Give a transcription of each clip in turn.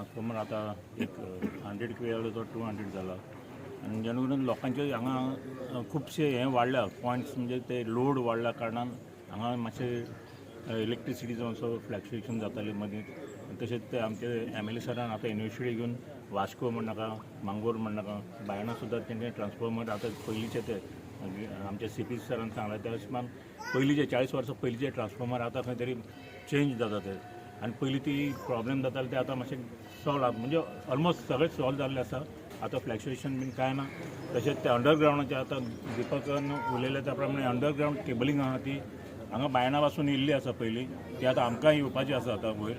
transformer आता एक 100 kV तो 200 जाला आनी जेणे करून लोकांचे हांगा खुबशे हे वाडल्या पॉयंट्स म्हणजे ते लोड वाडल्या कारणान हांगा मातशे इलेक्ट्रिसिटीचो असो फ्लॅक्च्युएशन जाताले मदीं तशेंच ते आमचे MLA सरान आतां इनिशिएटीव घेवन वास्को म्हण नाका मांगोर म्हण नाका बायणां सुद्दां तेंचे ट्रान्सफॉर्मर आतां पयलींचे ते आमचे CP सरान सांगला त्या हिशोबान पयलींचे 40 वर्सां पयलींचे ट्रान्सफॉर्मर आतां खंय तरी चेंज जाता ते आनी पयलीं ती प्रॉब्लेम जाताले ते आतां मातशें सॉल्व म्हणजे ऑलमोस्ट सगळें सॉल्व जाल्लें आसा आतां फ्लॅक्च्युएशन बीन कांय ना तशेंच ते अंडरग्रावंडाचे आतां दिपकान उलयले त्या प्रमाणे अंडरग्रावंड केबलींग आहा ती हांगा बायणां पासून येयल्ली आसा पयलीं ती आतां आमकां येवपाची आसा आतां वयर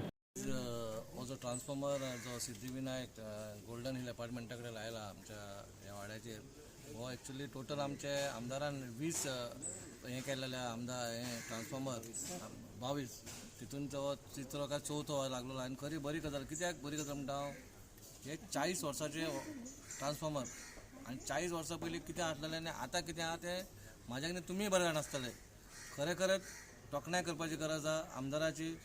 हो जो ट्रान्सफॉर्मर जो सिद्धिविनायक गोल्डन हिल अपार्टमेंटा कडेन लायला आमच्या ह्या वाड्याचेर हो एक्चुअली टोटल आमचे आमदारान 20 हे केलेले आमदार हे ट्रान्सफॉर्मर 22 तितून तो तिसरो काय चवथो लागलो आनी खरी बरी गजाल कित्याक बरी गजाल म्हणटा हांव हे 40 वर्साचे ट्रान्सफॉर्मर आनी 40 वर्सां पयलीं कितें आसलेलें आनी आतां कितें आहा तें म्हाज्या कितें तुमी बरें जाण आसतले खरें खरेंच तोखणाय करपाची गरज आहा आमदाराची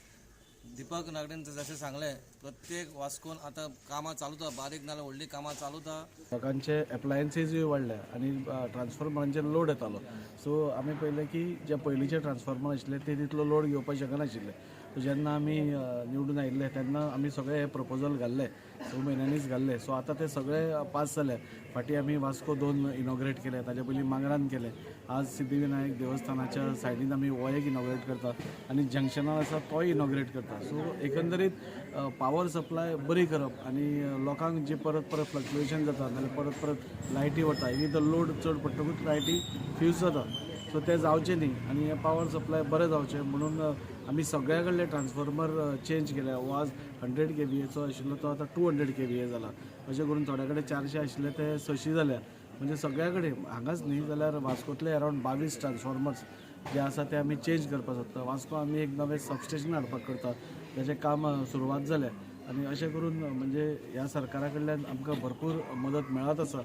दीपक नागडेन जशें सांगलें प्रत्येक वास्कोन आतां कामां चालू आसा बारीक नाल्यार व्हडली कामां चालू आसा लोकांचे एप्लायन्सीसूय वाडल्या आनी ट्रान्सफॉर्मरांचेर लोड येतालो सो आमी पळयलें की जे पयलींचे ट्रान्सफॉर्मर आशिल्ले ते तितलो लोड घेवपाक शकनाशिल्ले सो जेन्ना आमी निवडून आयिल्ले तेन्ना आमी सगळे हे प्रपोजल घाल्ले 2 म्हयन्यांनीच घाल्ले सो आतां ते सगळे पास जाले फाटीं आमी वास्को 2 इनॉग्रेट केले ताचे पयलीं मांगरान केले आज सिद्धिविनायक देवस्थानाच्या सायडीन आमी हो एक इनॉग्रेट करता आनी जंक्शनार आसा तोय इनॉग्रेट करता सो एकंदरीत पावर सप्लाय बरी करप आनी लोकांक जे परत परत फ्लक्च्युएशन जाता नाल्यार परत परत लायटी वता इफ द लोड चड पडटकूच लायटी फ्यूज जाता सो ते जावचे न्ही आनी हे पावर सप्लाय बरें जावचें म्हणून आमी सगळ्या कडले ट्रान्सफॉर्मर चेंज केले हो आज 100 kVAचो आशिल्लो तो आतां 200 kVA जाला अशें करून थोड्या कडेन 400 आशिल्ले ते 600 जाल्या म्हणजे सगळ्या कडेन हांगाच न्ही जाल्यार वास्कोतले अरावंड 22 ट्रान्सफॉर्मर्स जे आसा ते आमी चेंज करपाक सोदता वास्को आमी एक नवें सबस्टेशन हाडपाक करता तेजें काम सुरवात जालें आनी अशें करून म्हणजे ह्या सरकारा कडल्यान आमकां भरपूर मदत मेळत आसा